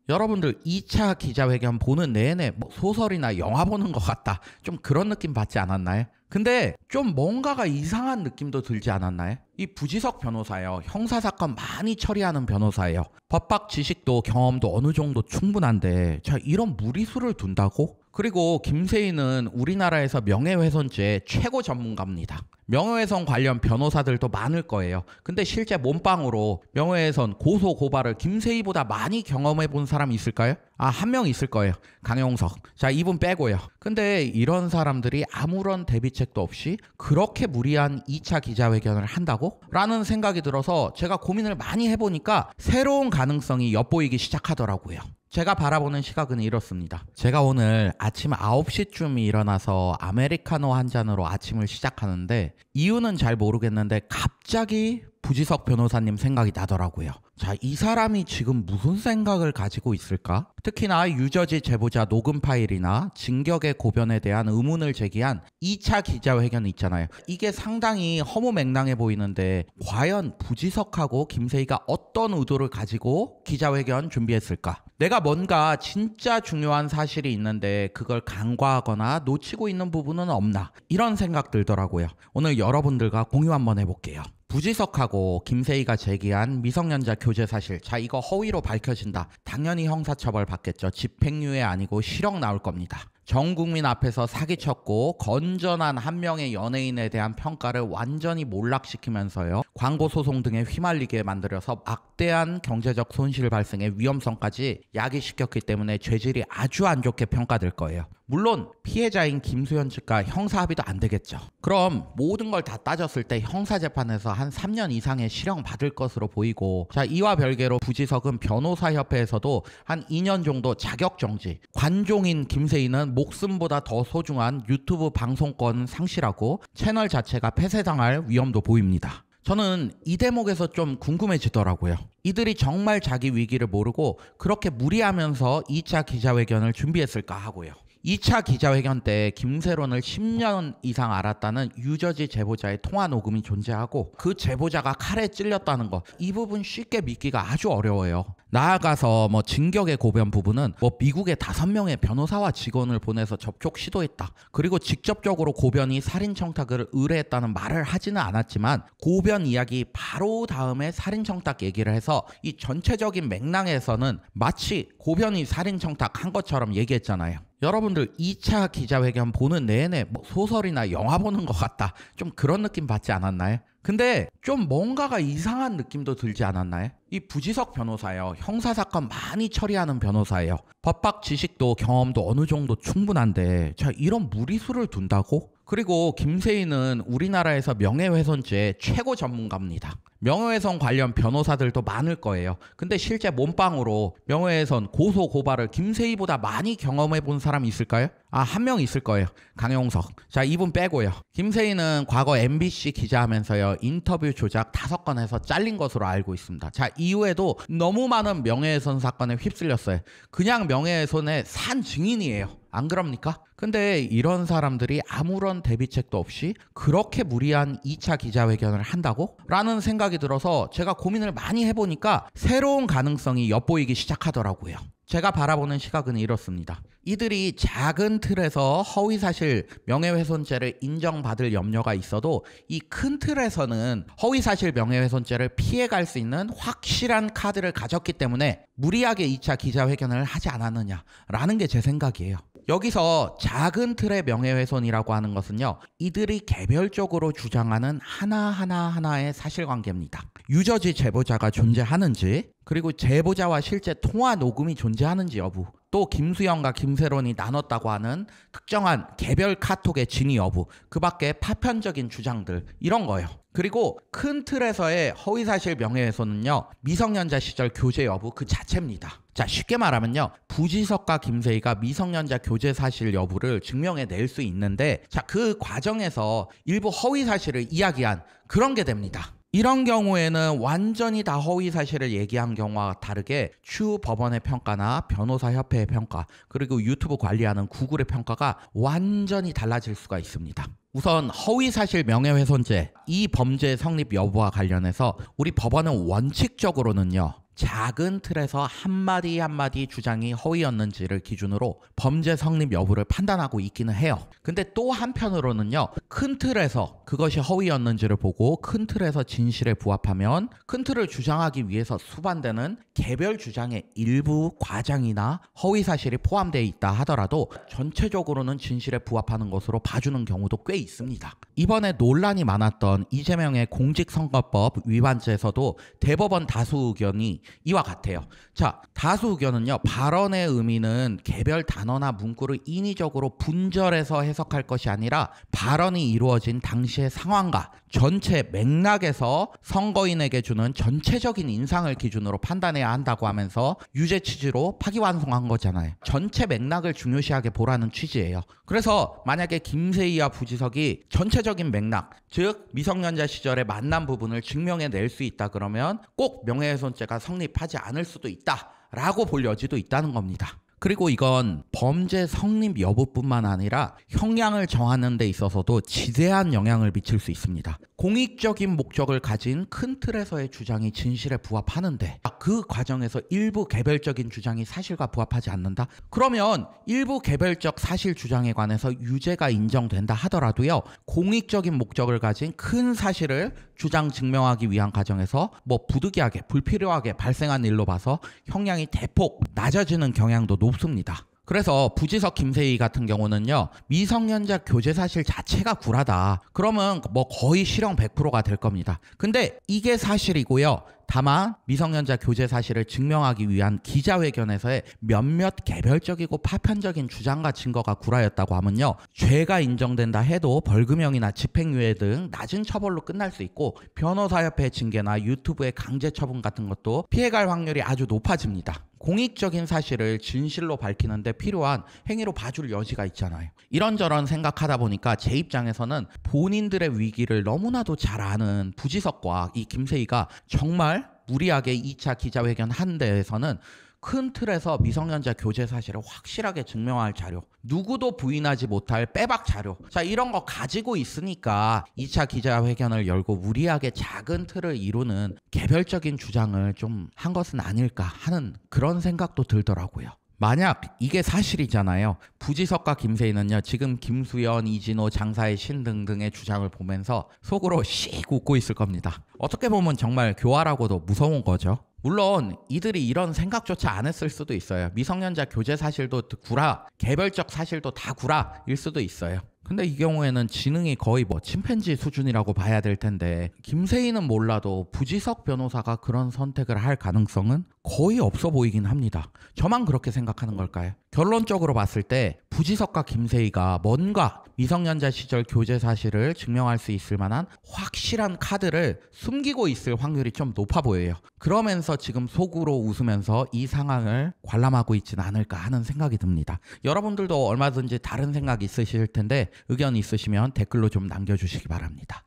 여러분들 2차 기자회견 보는 내내 뭐 소설이나 영화 보는 것 같다. 좀 그런 느낌 받지 않았나요? 근데 좀 뭔가가 이상한 느낌도 들지 않았나요? 이 부지석 변호사예요. 형사사건 많이 처리하는 변호사예요. 법학 지식도 경험도 어느 정도 충분한데 자, 이런 무리수를 둔다고? 그리고 김세희는 우리나라에서 명예훼손죄 최고 전문가입니다. 명예훼손 관련 변호사들도 많을 거예요. 근데 실제 몸빵으로 명예훼손 고소 고발을 김세희보다 많이 경험해 본 사람이 있을까요? 한 명 있을 거예요. 강용석. 자, 이분 빼고요. 근데 이런 사람들이 아무런 대비책도 없이 그렇게 무리한 2차 기자회견을 한다고? 라는 생각이 들어서 제가 고민을 많이 해보니까 새로운 가능성이 엿보이기 시작하더라고요. 제가 바라보는 시각은 이렇습니다. 제가 오늘 아침 9시쯤 일어나서 아메리카노 한 잔으로 아침을 시작하는데 이유는 잘 모르겠는데 갑자기 부지석 변호사님 생각이 나더라고요. 자, 이 사람이 지금 무슨 생각을 가지고 있을까? 특히나 유저지 제보자 녹음 파일이나 진격의 고변에 대한 의문을 제기한 2차 기자회견 있잖아요. 이게 상당히 허무맹랑해 보이는데 과연 부지석하고 김세희가 어떤 의도를 가지고 기자회견 준비했을까? 내가 뭔가 진짜 중요한 사실이 있는데 그걸 간과하거나 놓치고 있는 부분은 없나? 이런 생각 들더라고요. 오늘 여러분들과 공유 한번 해볼게요. 부지석하고 김세희가 제기한 미성년자 교제 사실, 자, 이거 허위로 밝혀진다. 당연히 형사처벌 받겠죠. 집행유예 아니고 실형 나올 겁니다. 전 국민 앞에서 사기쳤고 건전한 한 명의 연예인에 대한 평가를 완전히 몰락시키면서요, 광고 소송 등에 휘말리게 만들어서 막대한 경제적 손실 발생의 위험성까지 야기시켰기 때문에 죄질이 아주 안 좋게 평가될 거예요. 물론 피해자인 김수현 측과 형사 합의도 안 되겠죠. 그럼 모든 걸 다 따졌을 때 형사재판에서 한 3년 이상의 실형 받을 것으로 보이고, 자, 이와 별개로 부지석은 변호사협회에서도 한 2년 정도 자격정지, 관종인 김세희는 목숨보다 더 소중한 유튜브 방송권 상실하고 채널 자체가 폐쇄당할 위험도 보입니다. 저는 이 대목에서 좀 궁금해지더라고요. 이들이 정말 자기 위기를 모르고 그렇게 무리하면서 2차 기자회견을 준비했을까 하고요. 2차 기자회견 때 김세론을 10년 이상 알았다는 유저지 제보자의 통화 녹음이 존재하고 그 제보자가 칼에 찔렸다는 거, 이 부분 쉽게 믿기가 아주 어려워요. 나아가서 진격의 고변 부분은 미국에 5명의 변호사와 직원을 보내서 접촉 시도했다. 그리고 직접적으로 고변이 살인 청탁을 의뢰했다는 말을 하지는 않았지만 고변 이야기 바로 다음에 살인 청탁 얘기를 해서 이 전체적인 맥락에서는 마치 고변이 살인 청탁한 것처럼 얘기했잖아요. 여러분들 2차 기자회견 보는 내내 소설이나 영화 보는 것 같다. 좀 그런 느낌 받지 않았나요? 근데 좀 뭔가가 이상한 느낌도 들지 않았나요? 이 부지석 변호사예요. 형사사건 많이 처리하는 변호사예요. 법학 지식도 경험도 어느 정도 충분한데 자, 이런 무리수를 둔다고? 그리고 김세희는 우리나라에서 명예훼손죄 최고 전문가입니다. 명예훼손 관련 변호사들도 많을 거예요. 근데 실제 몸빵으로 명예훼손 고소 고발을 김세희보다 많이 경험해 본 사람이 있을까요? 한 명 있을 거예요. 강용석. 자, 이분 빼고요. 김세희는 과거 MBC 기자하면서요, 인터뷰 조작 5건 해서 잘린 것으로 알고 있습니다. 자, 이후에도 너무 많은 명예훼손 사건에 휩쓸렸어요. 그냥 명예훼손의 산 증인이에요. 안 그럽니까? 근데 이런 사람들이 아무런 대비책도 없이 그렇게 무리한 2차 기자회견을 한다고? 라는 생각이 들어서 제가 고민을 많이 해보니까 새로운 가능성이 엿보이기 시작하더라고요. 제가 바라보는 시각은 이렇습니다. 이들이 작은 틀에서 허위사실 명예훼손죄를 인정받을 염려가 있어도 이 큰 틀에서는 허위사실 명예훼손죄를 피해갈 수 있는 확실한 카드를 가졌기 때문에 무리하게 2차 기자회견을 하지 않았느냐라는 게 제 생각이에요. 여기서 작은 틀의 명예훼손이라고 하는 것은요, 이들이 개별적으로 주장하는 하나하나의 사실관계입니다. 유저지 제보자가 존재하는지, 그리고 제보자와 실제 통화 녹음이 존재하는지 여부, 또 김수현과 김세론이 나눴다고 하는 특정한 개별 카톡의 진위 여부, 그 밖에 파편적인 주장들, 이런 거예요. 그리고 큰 틀에서의 허위사실 명예훼손은요, 미성년자 시절 교제 여부 그 자체입니다. 자, 쉽게 말하면요, 부지석과 김세희가 미성년자 교제 사실 여부를 증명해낼 수 있는데, 자, 그 과정에서 일부 허위사실을 이야기한 그런 게 됩니다. 이런 경우에는 완전히 다 허위 사실을 얘기한 경우와 다르게 추후 법원의 평가나 변호사협회의 평가, 그리고 유튜브 관리하는 구글의 평가가 완전히 달라질 수가 있습니다. 우선 허위사실 명예훼손죄, 이 범죄 성립 여부와 관련해서 우리 법원은 원칙적으로는요, 작은 틀에서 한마디 한마디 주장이 허위였는지를 기준으로 범죄 성립 여부를 판단하고 있기는 해요. 근데 또 한편으로는요, 큰 틀에서 그것이 허위였는지를 보고 큰 틀에서 진실에 부합하면 큰 틀을 주장하기 위해서 수반되는 개별 주장의 일부 과장이나 허위 사실이 포함되어 있다 하더라도 전체적으로는 진실에 부합하는 것으로 봐주는 경우도 꽤 있습니다. 이번에 논란이 많았던 이재명의 공직선거법 위반죄에서도 대법원 다수 의견이 이와 같아요. 자, 다수 의견은요, 발언의 의미는 개별 단어나 문구를 인위적으로 분절해서 해석할 것이 아니라 발언이 이루어진 당시의 상황과 전체 맥락에서 선거인에게 주는 전체적인 인상을 기준으로 판단해야 한다고 하면서 유죄 취지로 파기환송한 거잖아요. 전체 맥락을 중요시하게 보라는 취지예요. 그래서 만약에 김세희와 부지석이 전체적인 맥락, 즉 미성년자 시절에 만난 부분을 증명해낼 수 있다 그러면 꼭 명예훼손죄가 성립하지 않을 수도 있다라고 볼 여지도 있다는 겁니다. 그리고 이건 범죄 성립 여부뿐만 아니라 형량을 정하는 데 있어서도 지대한 영향을 미칠 수 있습니다. 공익적인 목적을 가진 큰 틀에서의 주장이 진실에 부합하는데 그 과정에서 일부 개별적인 주장이 사실과 부합하지 않는다? 그러면 일부 개별적 사실 주장에 관해서 유죄가 인정된다 하더라도요, 공익적인 목적을 가진 큰 사실을 주장 증명하기 위한 과정에서 부득이하게 불필요하게 발생한 일로 봐서 형량이 대폭 낮아지는 경향도 높습니다. 그래서 부지석 김세희 같은 경우는요, 미성년자 교제 사실 자체가 구라다. 그러면 거의 실형 100%가 될 겁니다. 근데 이게 사실이고요. 다만 미성년자 교제 사실을 증명하기 위한 기자회견에서의 몇몇 개별적이고 파편적인 주장과 증거가 구라였다고 하면요, 죄가 인정된다 해도 벌금형이나 집행유예 등 낮은 처벌로 끝날 수 있고 변호사협회 징계나 유튜브의 강제 처분 같은 것도 피해갈 확률이 아주 높아집니다. 공익적인 사실을 진실로 밝히는데 필요한 행위로 봐줄 여지가 있잖아요. 이런저런 생각하다 보니까 제 입장에서는 본인들의 위기를 너무나도 잘 아는 부지석과 이 김세희가 정말 무리하게 2차 기자회견 한 데에서는 큰 틀에서 미성년자 교제 사실을 확실하게 증명할 자료, 누구도 부인하지 못할 빼박 자료, 자, 이런 거 가지고 있으니까 2차 기자회견을 열고 무리하게 작은 틀을 이루는 개별적인 주장을 좀 한 것은 아닐까 하는 그런 생각도 들더라고요. 만약 이게 사실이잖아요. 부지석과 김세희는요, 지금 김수현, 이진호, 장사의 신 등등의 주장을 보면서 속으로 씩 웃고 있을 겁니다. 어떻게 보면 정말 교활하고도 무서운 거죠. 물론 이들이 이런 생각조차 안 했을 수도 있어요. 미성년자 교제 사실도 구라, 개별적 사실도 다 구라일 수도 있어요. 근데 이 경우에는 지능이 거의 침팬지 수준이라고 봐야 될 텐데 김세희는 몰라도 부지석 변호사가 그런 선택을 할 가능성은 거의 없어 보이긴 합니다. 저만 그렇게 생각하는 걸까요? 결론적으로 봤을 때 부지석과 김세희가 뭔가 미성년자 시절 교제 사실을 증명할 수 있을 만한 확실한 카드를 숨기고 있을 확률이 좀 높아 보여요. 그러면서 지금 속으로 웃으면서 이 상황을 관람하고 있지는 않을까 하는 생각이 듭니다. 여러분들도 얼마든지 다른 생각 있으실 텐데 의견 있으시면 댓글로 좀 남겨주시기 바랍니다.